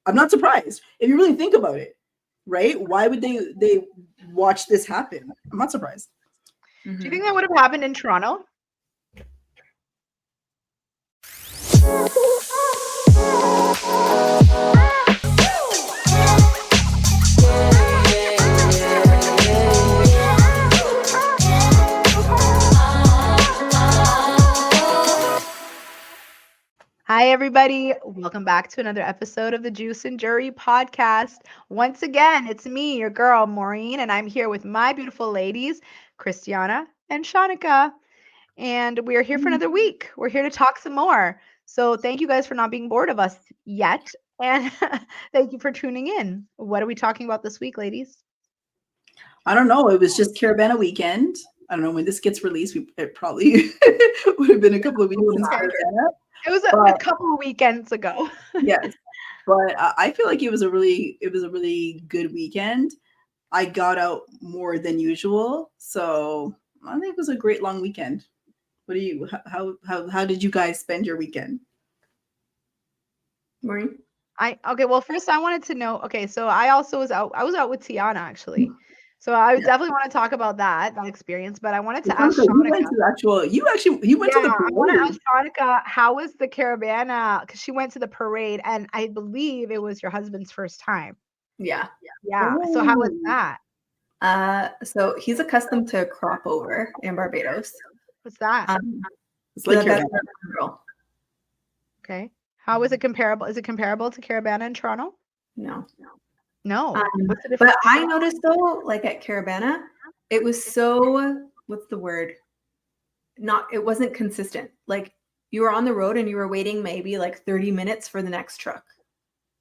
I'm not surprised. If you really think about it, right? Why would they watch this happen? I'm not surprised. Do you think that would have happened in Toronto? Hi, everybody. Welcome back to another episode of the Juice and Jury podcast. Once again, it's me, your girl, Maureen, and I'm here with my beautiful ladies, Christiana and Shaunneka. And we're here for another week. We're here to talk some more. So thank you guys for not being bored of us yet. And thank you for tuning in. What are we talking about this week, ladies? I don't know. It was just Caribana weekend. I don't know when this gets released. It probably would have been a couple of weeks since Caribana. It was a couple of weekends ago. Yes, but I feel like it was a really good weekend. I got out more than usual, so I think it was a great long weekend. What do you? How did you guys spend your weekend? Maureen? Okay. Well, first I wanted to know. Okay, so I also was out. I was out with Tiana actually. So I definitely want to talk about that experience. But I wanted to ask Shaunneka. You went to the parade. I want to ask Shaunneka, how was the Caribana? Because she went to the parade, and I believe it was your husband's first time. Yeah. Oh. So how was that? So he's accustomed to crop over in Barbados. What's that? It's like Caribana. Okay. How is it comparable? Is it comparable to Caribana in Toronto? No. What's the difference? But I noticed though, like at Caribana, it was so, what's the word? It wasn't consistent. Like you were on the road and you were waiting maybe like 30 minutes for the next truck.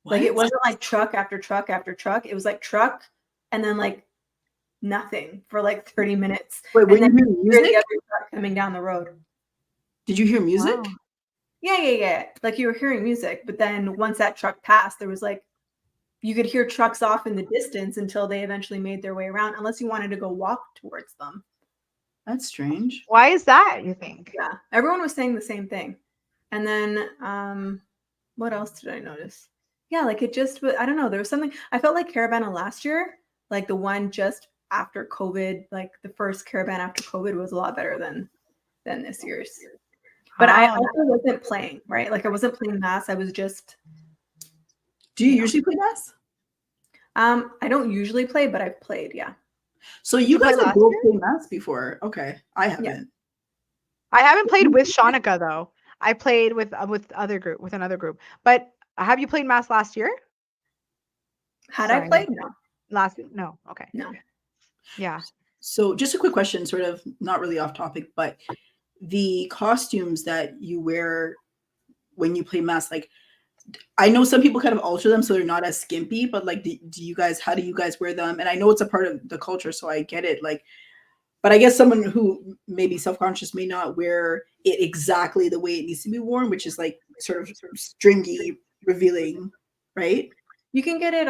What? Like it wasn't like truck after truck after truck. It was like truck and then like nothing for like 30 minutes. Wait, and then you hear music? the other truck coming down the road. Did you hear music? Wow. Yeah. Like you were hearing music, but then once that truck passed, there was like, you could hear trucks off in the distance until they eventually made their way around, unless you wanted to go walk towards them. That's strange. Why is that, you think? Yeah, everyone was saying the same thing. And then, what else did I notice? Yeah, like it just, I don't know. There was something, I felt like Caribana last year, like the one just after COVID, like the first Caribana after COVID was a lot better than this year's. But I also wasn't playing, right? Like I wasn't playing mass. I was just. Do you usually play mass? I don't usually play, but I've played, yeah. So you guys have both played mass before. Okay. I haven't. Yeah. I haven't played with Shaunneka though. I played with another group. But have you played mass last year? I played? No. No. Okay. No. Yeah. So just a quick question, sort of not really off topic, but the costumes that you wear when you play mass, like I know some people kind of alter them so they're not as skimpy, but like how do you guys wear them? And I know it's a part of the culture, so I get it. Like, but I guess someone who may be self-conscious may not wear it exactly the way it needs to be worn, which is like sort of stringy, revealing, right? You can get it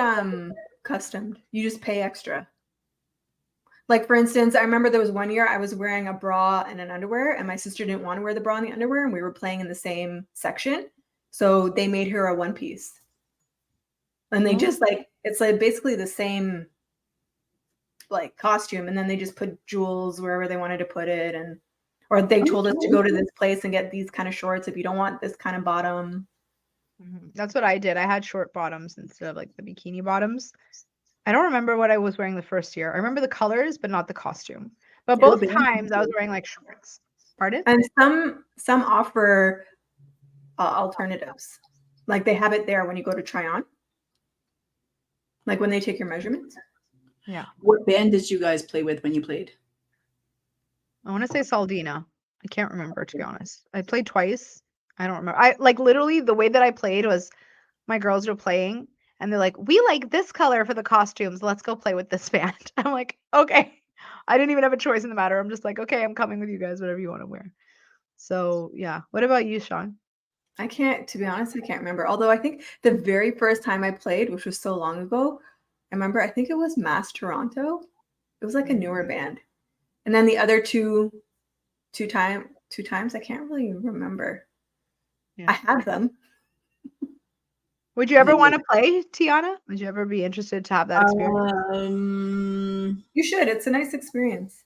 customed. You just pay extra. Like for instance, I remember there was one year I was wearing a bra and an underwear, and my sister didn't want to wear the bra and the underwear, and we were playing in the same section. So they made her a one piece. And they just like, it's like basically the same like costume. And then they just put jewels wherever they wanted to put it. Or they told us to go to this place and get these kind of shorts if you don't want this kind of bottom. That's what I did. I had short bottoms instead of like the bikini bottoms. I don't remember what I was wearing the first year. I remember the colors, but not the costume. But both times I was wearing like shorts. Pardon? And some offer alternatives. Like they have it there when you go to try on. Like when they take your measurements. Yeah. What band did you guys play with when you played? I want to say Saldina. I can't remember, to be honest. I played twice. I don't remember. I like literally the way that I played was my girls were playing and they're like, we like this color for the costumes. Let's go play with this band. I'm like, okay. I didn't even have a choice in the matter. I'm just like, okay, I'm coming with you guys, whatever you want to wear. So yeah. What about you, Shaun? To be honest, I can't remember. Although I think the very first time I played, which was so long ago, I think it was Mass Toronto. It was like a newer band. And then the other two times, I can't really remember. Yeah. I have them. Would you ever want to play, Tiana? Would you ever be interested to have that experience? You should. It's a nice experience.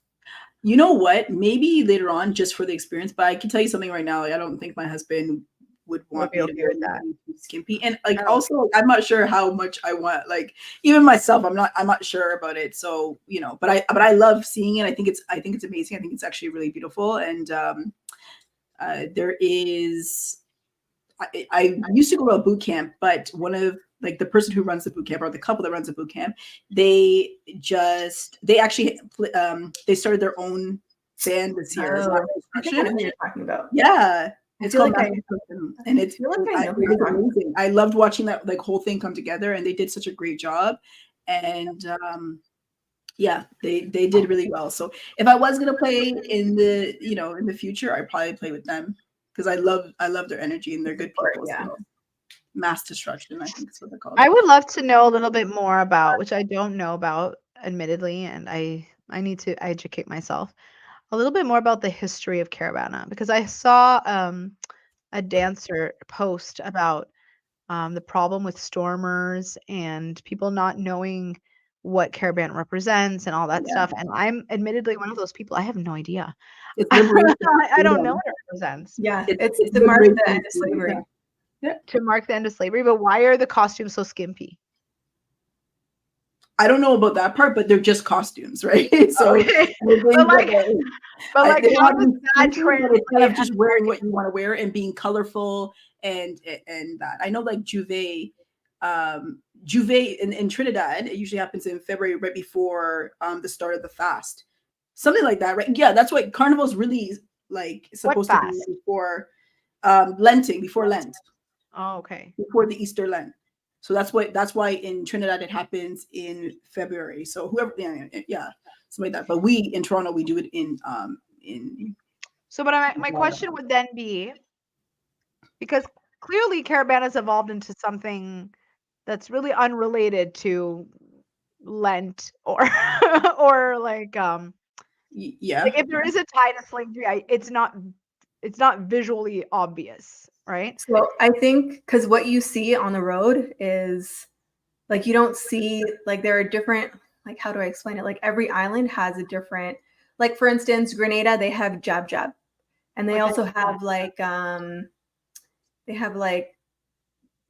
You know what? Maybe later on, just for the experience. But I can tell you something right now. Like, I don't think my husband would want be me okay to with that. be skimpy. And like, Oh. also, I'm not sure how much I want. Like, even myself, I'm not sure about it. So but I love seeing it. I think it's amazing. I think it's actually really beautiful. And there is. I used to go to a boot camp, but one of like the person who runs the boot camp or the couple that runs the boot camp, they actually they started their own band this year. I think I know who you're talking about. Yeah, it's called like and it's amazing. I loved watching that like whole thing come together, and they did such a great job. And yeah, they did really well. So if I was gonna play in the in the future, I'd probably play with them. Because I love their energy and they're good people. Yeah. So. Mass destruction, I think is what they're called. I would love to know a little bit more about, which I don't know about, admittedly, and I need to educate myself a little bit more about the history of Caribana, because I saw a dancer post about the problem with stormers and people not knowing what Caribana represents and all that stuff. And I'm admittedly one of those people. I have no idea. I don't know what it represents. Yeah, it's to mark the end of slavery. Yeah. To mark the end of slavery. But why are the costumes so skimpy? I don't know about that part, but they're just costumes, right? So, okay. but like how does that translate? It's kind of just wearing what you want to wear and being colorful and that. I know like Juve in Trinidad, it usually happens in February, right before the start of the fast. Something like that, right? Yeah, that's what Carnival's really like supposed to be before Lenting, before Lent. Oh, okay. Before the Easter Lent. So that's why in Trinidad it happens in February. So whoever, yeah, something like that. But we in Toronto we do it in. So, but my question would then be, because clearly Caribana's evolved into something that's really unrelated to Lent or like yeah. Like if there is a tie to slavery, it's not visually obvious. Right. So I think because what you see on the road is like you don't see like there are different, like how do I explain it? Like every island has a different, like for instance, Grenada, they have jab jab. And they also have like they have like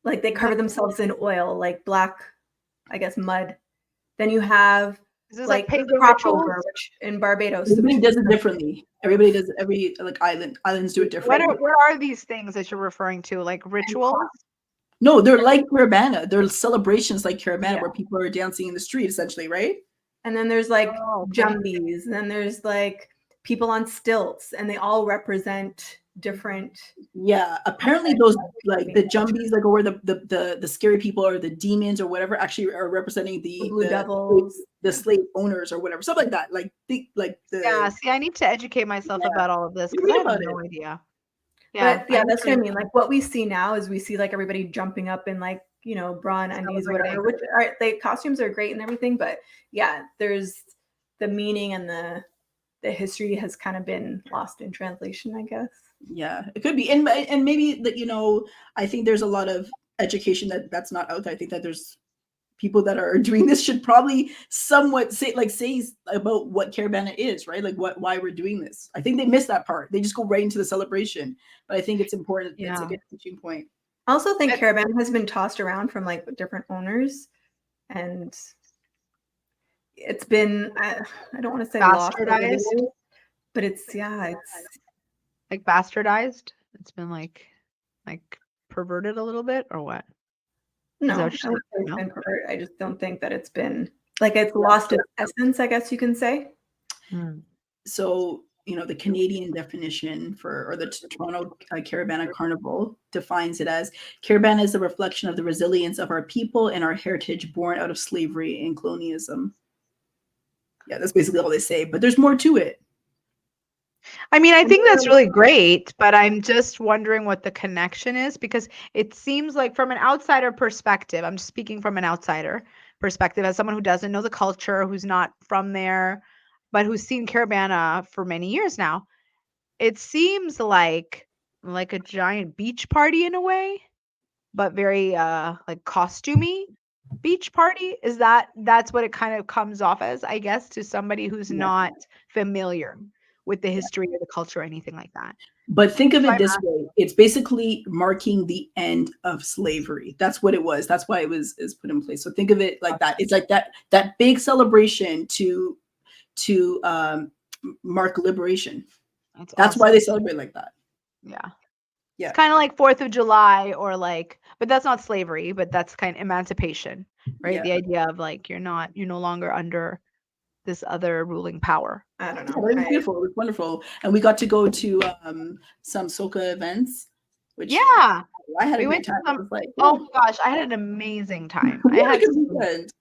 they cover themselves in oil, like black, I guess mud. Then you have like crop over, which in Barbados. Everybody does it differently. Everybody does it. Every like islands do it differently. What are these things that you're referring to? Like rituals? No, they're like Caribana. They're celebrations like Caribana where people are dancing in the street, essentially, right? And then there's like jumbies, and then there's like people on stilts, and they all represent different. Yeah, apparently those like the jumbies, like or the scary people or the demons or whatever, actually are representing the blue devils, the slave owners or whatever, something like that. Yeah. See, I need to educate myself about all of this because I have no idea. Yeah, but yeah, that's what I mean. Like what we see now is we see like everybody jumping up in like bra and undies, whatever. Which are the costumes are great and everything, but yeah, there's the meaning and the history has kind of been lost in translation, I guess. Yeah, it could be, and maybe that I think there's a lot of education that's not out there. I think that there's people that are doing this should probably somewhat say about what Caribana is, right? Like why we're doing this. I think they miss that part. They just go right into the celebration, but I think it's important. Yeah. It's a good teaching point. I also think Caribana has been tossed around from like different owners, and it's been I don't want to say bastardized, but it's like bastardized. It's been like perverted a little bit, or what? No, it's been perverted. I just don't think that it's been like it's lost its essence, I guess you can say. So the Canadian definition or the Toronto Caribana Carnival defines it as Caribana is a reflection of the resilience of our people and our heritage born out of slavery and colonialism. Yeah, that's basically all they say, but there's more to it. I mean, I think that's really great, but I'm just wondering what the connection is, because it seems like from an outsider perspective, I'm just speaking from an outsider perspective as someone who doesn't know the culture, who's not from there, but who's seen Caribana for many years now. It seems like a giant beach party in a way. but very like costumey beach party. That's what it kind of comes off as, I guess, to somebody who's Yeah. not familiar with the history or the culture or anything like that. But think of So it I'm this way: it's basically marking the end of slavery. That's what it was. That's why it was is put in place. So think of it like that. It's like that big celebration to mark liberation. That's That's why they celebrate like that. Yeah. Yeah. It's kind of like 4th of July or like, but that's not slavery, but that's kind of emancipation, right? Yeah. The idea of like you're no longer under this other ruling power. I don't Yeah, know. but it was beautiful. It was wonderful, and we got to go to some soca events, which Yeah. I had a We great went to time. I was like, oh my gogosh, I had an amazing time. we I had a had good weekend.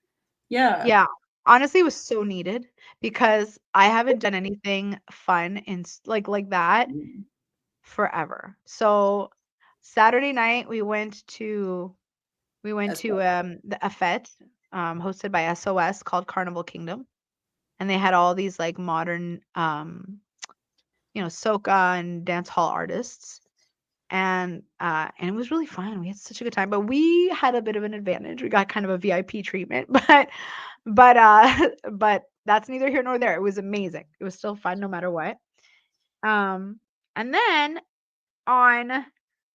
Yeah. yeah, honestly, it was so needed because I haven't done anything fun in like that Mm. forever. So Saturday night we went That's to right. a fete hosted by SOS called Carnival Kingdom, and they had all these like modern soca and dance hall artists, and it was really fun. We had such a good time, but we had a bit of an advantage. We got kind of a VIP treatment, but that's neither here nor there. It was amazing. It was still fun no matter what. And then on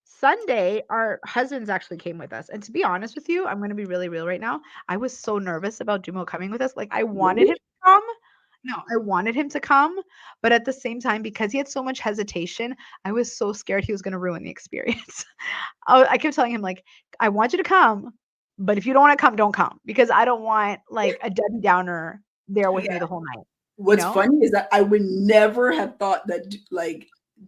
Sunday, our husbands actually came with us. And to be honest with you, I'm going to be really real right now. I was so nervous about Dumo coming with us. Like, I wanted him Really? to come. No, I wanted him to come. But at the same time, because he had so much hesitation, I was so scared he was going to ruin the experience. I kept telling him, like, I want you to come. But if you don't want to come, don't come. Because I don't want, like, a Debbie Downer there with me the whole night. What's know? funny is that I would never have thought that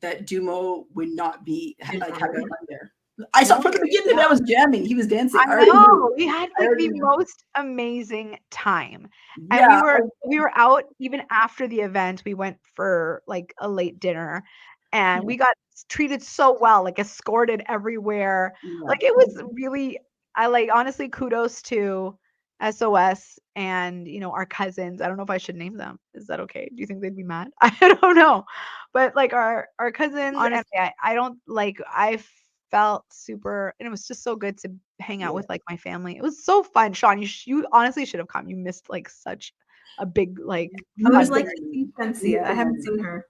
that Dumo would not be like having fun there. I saw from the beginning that I was jamming. He was dancing. I know. We had like the most amazing time. And Yeah. we were out even after the event. We went for like a late dinner and we got treated so well, like escorted everywhere. Yeah. Like it was really I like honestly kudos to SOS and our cousins. I don't know if I should name them. Is that okay? Do you think they'd be mad? I don't know. But like our cousins, honestly, I don't like I felt super and it was just so good to hang out with like my family. It was so fun. Shaun, you honestly should have come. You missed like such a big like I would have fun liked to see Shensia. I haven't seen her.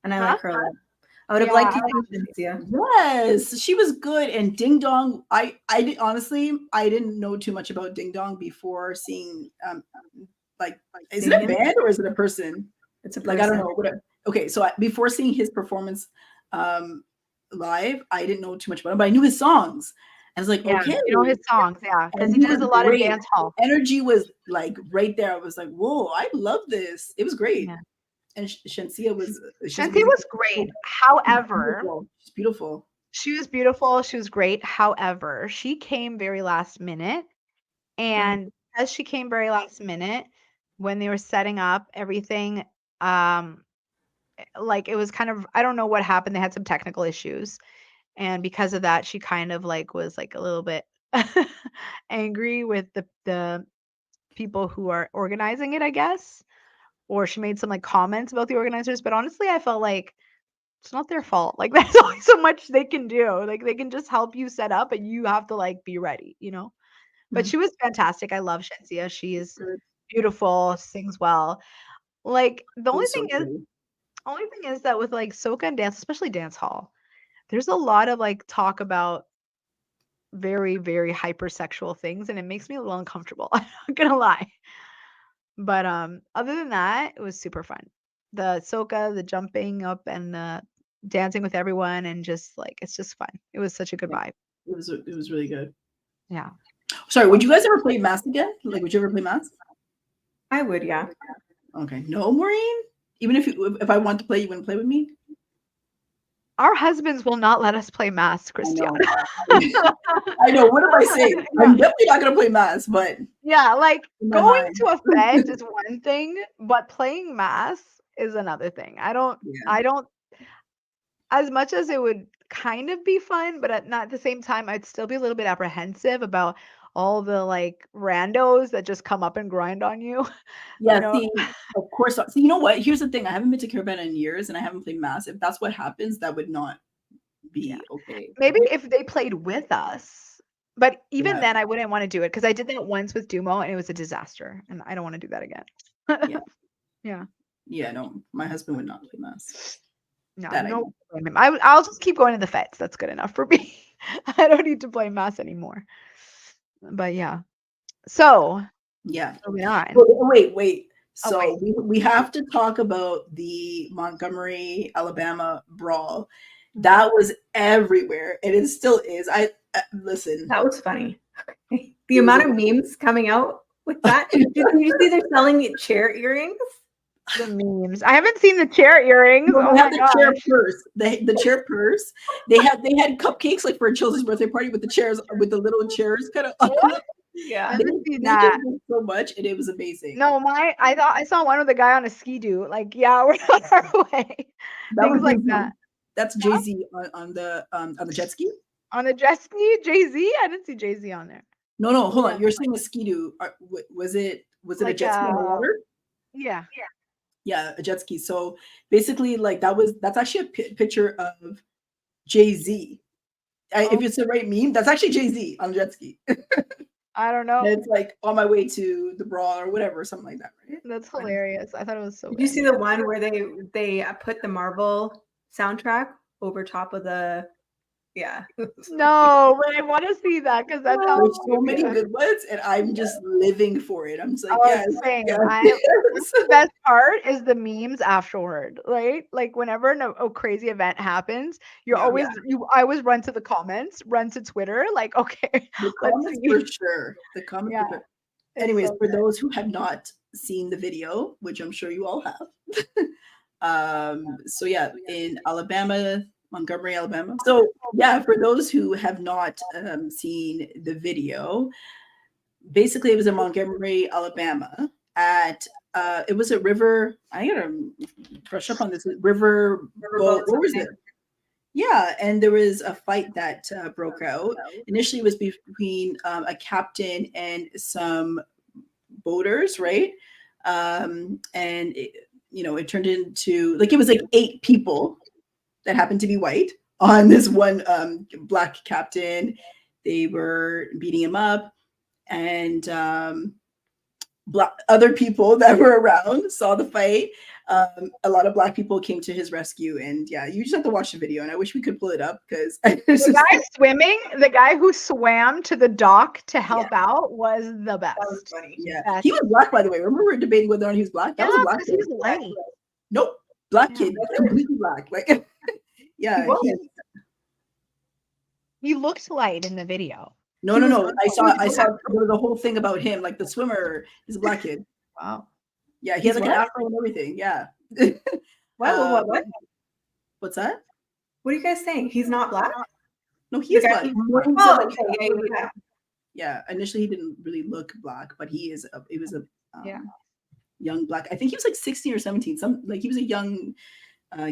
And I like her a lot. I would have Yeah, liked to see Shensia. Yes, she was good. And Ding Dong, I did honestly, I didn't know too much about Ding Dong before seeing like is it a band or is it a person? It's a person. Like I don't know. Whatever. Okay, so before seeing his performance live, I didn't know too much about him, but I knew his songs. I was like, okay, you know his songs, yeah, because he And does a lot of dance hall. Energy was like right there. I was like, whoa, I love this. It was great. Yeah. And Shensia was great. However, she's beautiful. She was beautiful. She was great. However, she came very last minute. And as she came very last minute, when they were setting up everything, like it was kind of, I don't know what happened. They had some technical issues. And because of that, she kind of like was like a little bit angry with the people who are organizing it, I guess. Or she made some like comments about the organizers. But honestly, I felt like it's not their fault. Like there's only so much they can do. Like they can just help you set up and you have to like be ready, But she was fantastic. I love Shensia. She is beautiful, sings well. Like the only thing is that with like soca and dance, especially dance hall, there's a lot of like talk about very, very hypersexual things and it makes me a little uncomfortable. I'm not gonna lie. But other than that, it was super fun. The soca, the jumping up and the dancing with everyone and just like it's just fun. It was such a good vibe. It was really good. Yeah. Sorry, would you guys ever play Mass again? Like would you ever play Mass? I would, yeah. Okay. No, Maureen? Even if I want to play, you wouldn't play with me? Our husbands will not let us play Mass, Christiana. I know. What am I saying? I'm definitely not gonna play Mass, but yeah, like going to a fete is one thing, but playing Mass is another thing. I don't as much as it would kind of be fun, but not at the same time, I'd still be a little bit apprehensive about all the like randos that just come up and grind on you. Yeah, see, of course. So you know what? Here's the thing. I haven't been to Caribana in years and I haven't played Mass. If that's what happens, that would not be okay. Maybe if they played with us, But even Yeah. then, I wouldn't want to do it because I did that once with Dumo and it was a disaster, and I don't want to do that again. Yeah. Yeah. Yeah, no, my husband would not play mass. No, That I no know. blame him. I'll just keep going to the feds. That's good enough for me. I don't need to play mass anymore. But yeah. So Yeah. moving on. Wait. Oh, So we have to talk about the Montgomery, Alabama brawl. That was everywhere, and it still is. I listen. That was funny. The amount of memes coming out with that. Did you see they're selling chair earrings? The memes. I haven't seen the chair earrings. No, Oh they my had the chair gosh. purse. The chair purse. They had cupcakes like for a children's birthday party with the chairs with the little chairs kind of. What? Yeah. I They haven't seen just that. did so much, and it was amazing. No, I thought I saw one with a guy on a ski-doo. Like, yeah, we're on our way. That Things was like Jay-Z. that. That's Jay-Z on the jet ski. On the jet ski, Jay-Z? I didn't see Jay-Z on there. No, hold on. You're saying a ski-doo. Was it a Like, jet ski on the water? Yeah. Yeah, a jet ski. So basically, like that's actually a picture of Jay-Z. If it's the right meme, that's actually Jay-Z on a jet ski. I don't know. And it's like on my way to the brawl or whatever, something like that, right? That's hilarious. I thought it was so Did you good. see the one where they put the Marvel soundtrack over top of the? Yeah. No, but I want to see that because that sounds There's so so many good. good ones, and I'm just living for it. I'm just like, Oh, yes, same. yes, That's the best part is the memes afterward, right? Like whenever a crazy event happens, you Yeah. I always run to the comments, run to Twitter, like, okay, The let's comments see. for sure. The comments Yeah, for sure. it's Anyways, so for good. those who have not seen the video, which I'm sure you all have, so yeah, in Alabama, Montgomery, Alabama. So yeah, for those who have not seen the video, basically it was in Montgomery, Alabama at it was a river. I gotta brush up on this river boat. What was it? Yeah, and there was a fight that broke out. Initially, it was between a captain and some boaters, right? And it turned into it was like 8 people that happened to be white on this one black captain. They were beating him up, and other people that were around saw the fight. A lot of black people came to his rescue, and yeah, you just have to watch the video. And I wish we could pull it up because The guy who swam to the dock to help out was the best. That was funny. Yeah, Best. he was black, by the way. Remember we were debating whether or not he was black. That was a black because kid. he's white. Nope, black Yeah. kid, completely black. Like, yeah, He looked light in the video. no. I saw there was a whole thing about him, like the swimmer is a black kid. Wow. Yeah, he has like an afro and everything. Yeah. What? What's that? What are you guys saying? He's not black? No, he is black. Oh, okay. Yeah. Initially, he didn't really look black, but he is. He was a Yeah. young black. I think he was like 16 or 17. He was a young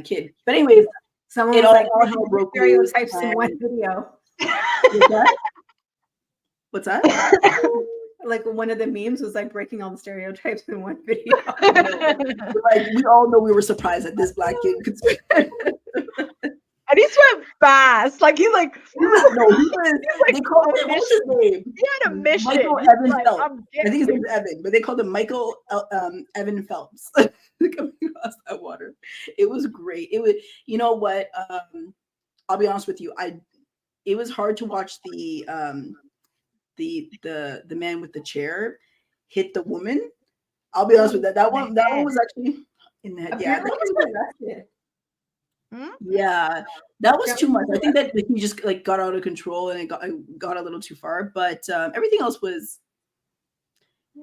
kid. But anyways, Someone it was like, all hell broke loose. stereotypes in one video. What's that? Like one of the memes was like breaking all the stereotypes in one video. Like we all know we were surprised that this black kid could swim. And he swam fast. Like he's like, no, he was. They called him. What's his name? he had a mission. Michael He's Evan like, Phelps. I think his getting name's Evan, but they called him Michael Evan Phelps. Coming across that water, it was great. It was. You know what? I'll be honest with you. It was hard to watch the man with the chair hit the woman. I'll be honest with that. That one was actually in the head. Yeah. Yeah, that was too much. I think that he just like got out of control and it got a little too far. But everything else was,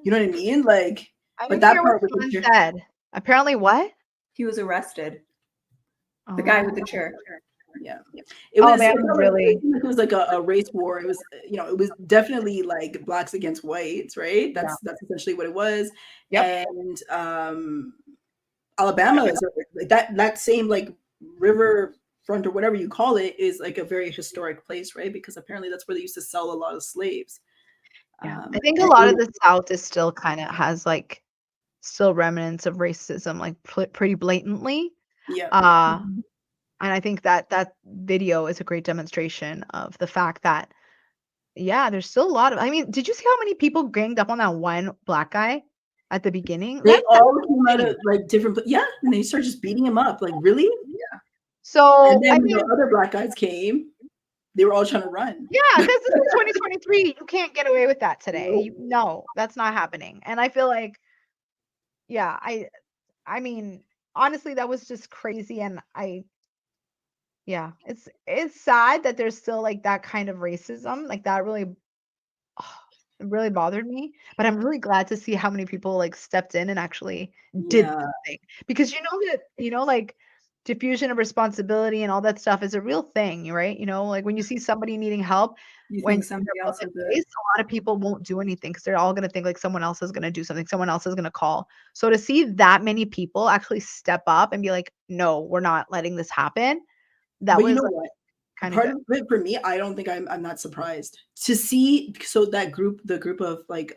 you know what I mean? Like, I but didn't that hear part what was Sean said. Apparently, what? He was arrested. The guy with the chair. Yeah, it was. Man, really. It was like a race war. It was, it was definitely like blacks against whites, right? That's essentially what it was. Yep. And Alabama is that same like riverfront or whatever you call it is like a very historic place, right? Because apparently that's where they used to sell a lot of slaves. Yeah. I think a lot of the South is still kind of has like still remnants of racism, like pretty blatantly. Yeah. And I think that video is a great demonstration of the fact that yeah, there's still a lot of. I mean, did you see how many people ganged up on that one black guy at the beginning? They That's all came out insane. of like different, yeah, and they started just beating him up. Like, really? So And I then when mean, the other black guys came, they were all trying to run. yeah, because this is 2023. You can't get away with that today. Nope. No, that's not happening. And I feel like, yeah, I mean, honestly, that was just crazy. And yeah, it's sad that there's still like that kind of racism. Like that really, it really bothered me. But I'm really glad to see how many people like stepped in and actually did Yeah. something. Because you know that, like diffusion of responsibility and all that stuff is a real thing, right? Like when you see somebody needing help, You when think somebody they're else put in will do it? place, a lot of people won't do anything because they're all going to think like someone else is going to do something, someone else is going to call. So to see that many people actually step up and be like, no, we're not letting this happen, that But you was know like, what? kind of Part good. of it for me, I don't think I'm not surprised to see. So that group, the group of like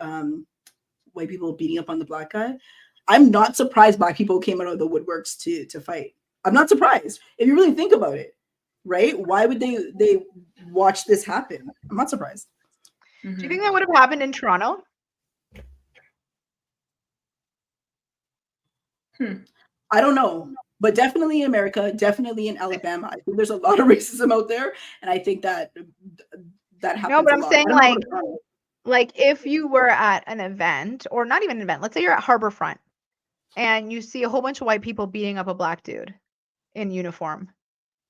white people beating up on the black guy, I'm not surprised black people came out of the woodworks to fight. I'm not surprised if you really think about it, right? Why would they watch this happen? I'm not surprised. Do you Mhm. think that would have happened in Toronto? I don't know, but definitely in America, definitely in Alabama. I think there's a lot of racism out there, and I think that No, happens but a I'm lot. I saying don't know about Toronto. like if you were at an event, or not even an event, let's say you're at Harborfront and you see a whole bunch of white people beating up a black dude in uniform,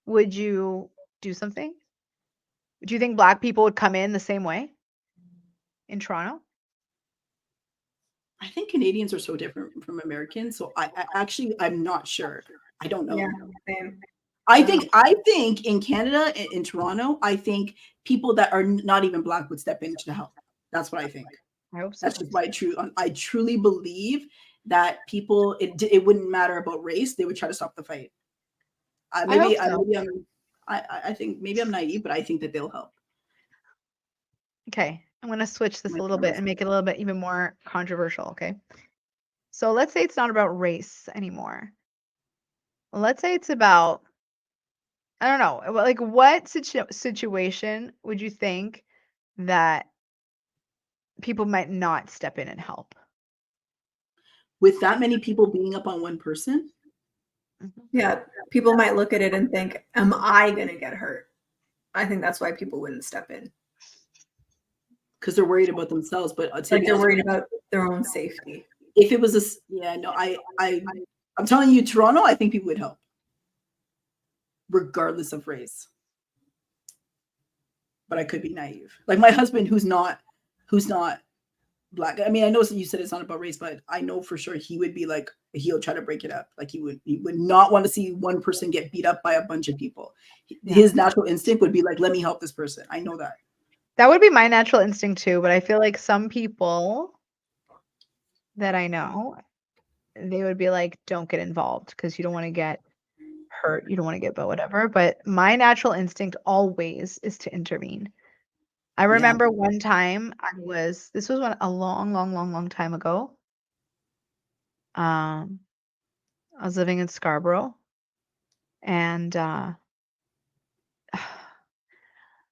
would you do something? Do you think black people would come in the same way in Toronto? I think Canadians are so different from Americans, so I'm not sure. I don't know. Yeah, same. I think in Canada, in Toronto, I think people that are not even black would step in to help. That's what I think. I hope so. That's just I truly believe that people it wouldn't matter about race. They would try to stop the fight. I hope Maybe so. I think maybe I'm naive, but I think that they'll help. Okay, I'm going to switch this My a little bit and make it a little bit even more controversial, okay? So let's say it's not about race anymore. Let's say it's about, I don't know, like what situation would you think that people might not step in and help? With that many people beating up on one person, Yeah, people might look at it and think, "Am I going to get hurt?" I think that's why people wouldn't step in. because they're worried about themselves. But to Like be they're honest, worried about their own safety. if it was I'm telling you, Toronto, I think people would help, regardless of race. But I could be naive. Like my husband, who's not black. I mean, I know you said it's not about race, but I know for sure he would be like he'll try to break it up. Like he would not want to see one person get beat up by a bunch of people. Yeah. His natural instinct would be like, let me help this person. I know that. That would be my natural instinct too, but I feel like some people that I know, they would be like, don't get involved because you don't want to get hurt. You don't want to get, but whatever. But my natural instinct always is to intervene. I Yeah. remember one time this was a long, long, long, long time ago. I was living in Scarborough and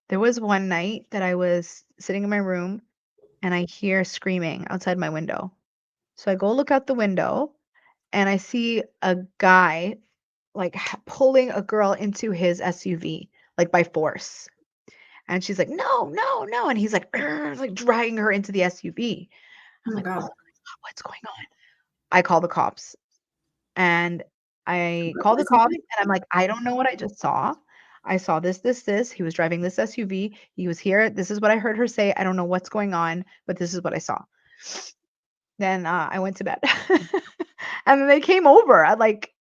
there was one night that I was sitting in my room and I hear screaming outside my window. So I go look out the window and I see a guy like pulling a girl into his SUV, like by force. And she's like, no, no, no. And he's like, "Urgh," like dragging her into the SUV. I'm Oh like, oh my God. God, what's going on? I call the cops and I call the cops and I'm like, I don't know what I just saw. I saw this, this, this. He was driving this SUV. He was here. This is what I heard her say. I don't know what's going on, but this is what I saw. Then I went to bed. And then they came over at like,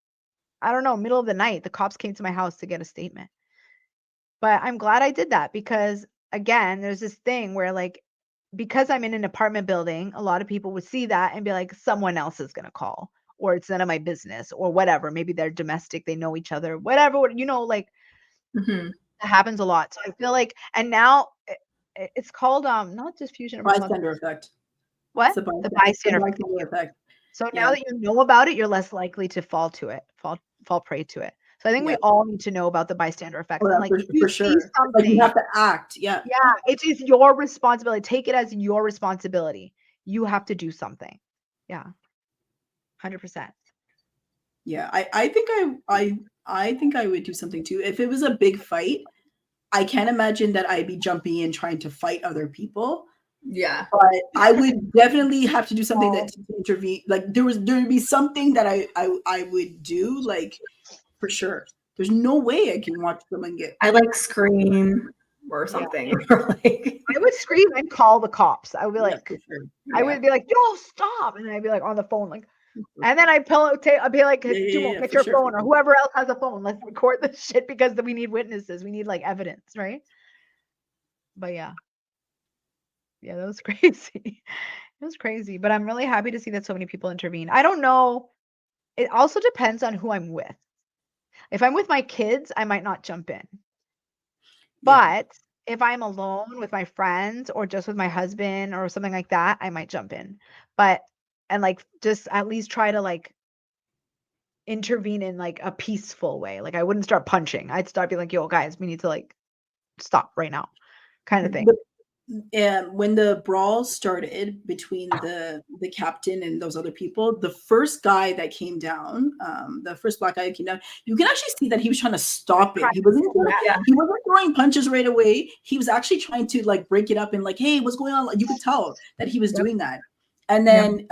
I don't know, middle of the night. The cops came to my house to get a statement. But I'm glad I did that because, again, there's this thing where, like, because I'm in an apartment building, a lot of people would see that and be like, someone else is going to call, or it's none of my business, or whatever. Maybe they're domestic, they know each other, whatever, like Mhm. that happens a lot. So I feel like, and now it's called not diffusion of Bystander effect. what? It's The the bystander effect. bystander effect. So Yeah. now that you know about it, you're less likely to fall prey to it. So I think we Yeah. all need to know about the bystander effect. Oh, And yeah, like, for, if you for see sure. Like you something, have to act. Yeah. yeah, it is your responsibility. Take it as your responsibility. You have to do something. Yeah, 100%. Yeah. I think I would do something too. If it was a big fight, I can't imagine that I'd be jumping in trying to fight other people. Yeah. But I would definitely have to do something Oh. that to intervene. Like there would be something that I would do, like for sure. There's no way I can watch someone get. I like scream or something. Or like, I would scream and call the cops. I would be Yeah, like, for sure. I would be like, yo, stop. And then I'd be like on the phone, like, and then I'd be like, Yeah, yeah, Jumo, yeah, get for your sure, phone for or sure. whoever else has a phone. Let's record this shit because we need witnesses. We need like evidence, right? But yeah. Yeah, that was crazy. It was crazy. But I'm really happy to see that so many people intervene. I don't know. It also depends on who I'm with. If I'm with my kids, I might not jump in. Yeah. But if I'm alone with my friends or just with my husband or something like that, I might jump in. But and like just at least try to like intervene in like a peaceful way. Like I wouldn't start punching. I'd start being like, yo, guys, we need to like stop right now, kind of thing. But when the brawl started between the captain and those other people, the first guy that came down, the first black guy that came down, you can actually see that he was trying to stop it. He wasn't Yeah. he wasn't throwing punches right away. He was actually trying to like break it up and like, hey, what's going on? Like, you could tell that he was doing that. And then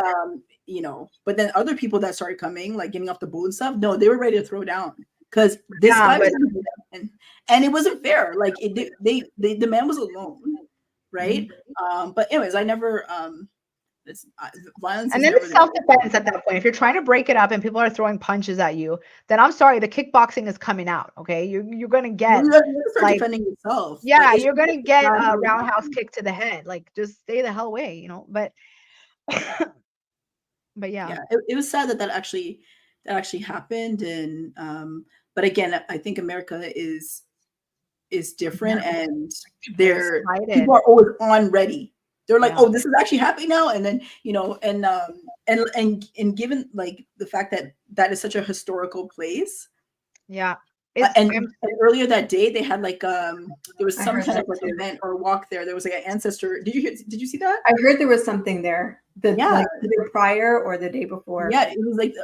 you know, but then other people that started coming, like getting off the boat and stuff, no, they were ready to throw down because this guy was gonna do that. And it wasn't fair. Like the man was alone, right? But anyways, I never it's violence. And is then never it's the self-defense at that point. If you're trying to break it up and people are throwing punches at you, then I'm sorry, the kickboxing is coming out. Okay, you're gonna get You gotta start like defending yourself. yeah, Like, you're gonna get not a really- roundhouse kick to the head. Like just stay the hell away, you know. But but yeah, yeah, it was sad that actually happened. And but again, I think America is different, and they're excited. people are always on ready. They're like, Yeah. oh, this is actually happening now. And then, you know, and given like the fact that that is such a historical place. yeah. And earlier that day they had like there was I some heard kind of that like too. event or walk there. There was like an ancestor. Did you see that? I heard there was something there. Yeah. Like either prior or the day before. Yeah, it was like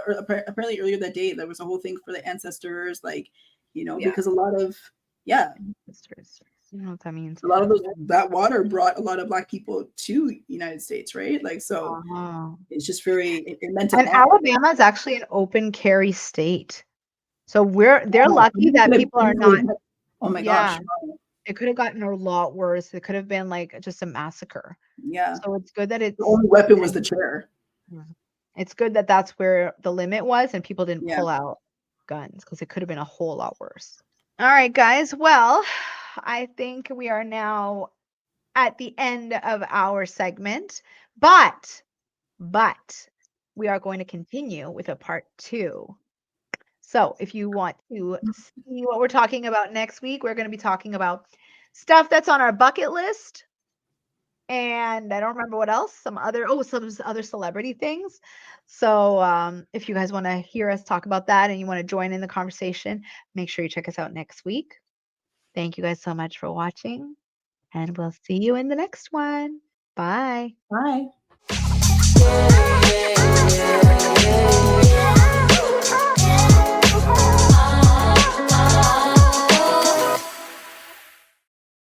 apparently earlier that day there was a whole thing for the ancestors, like, you know, because a lot of Sisters. You know what that means. a lot of that water brought a lot of Black people to United States, right? Like, so it's just very it meant a And lot. Alabama is actually an open carry state. So they're lucky that people are not. Oh my gosh. It could have gotten a lot worse. It could have been like just a massacre. Yeah. So it's good that it's the only weapon was the chair. It's good that that's where the limit was and people didn't Yeah. pull out guns because it could have been a whole lot worse. All right, guys. Well, I think we are now at the end of our segment, but we are going to continue with a part 2. So if you want to see what we're talking about next week, we're going to be talking about stuff that's on our bucket list. And I don't remember what else, some other celebrity things. So if you guys want to hear us talk about that and you want to join in the conversation, make sure you check us out next week. Thank you guys so much for watching, and we'll see you in the next one. Bye. Bye.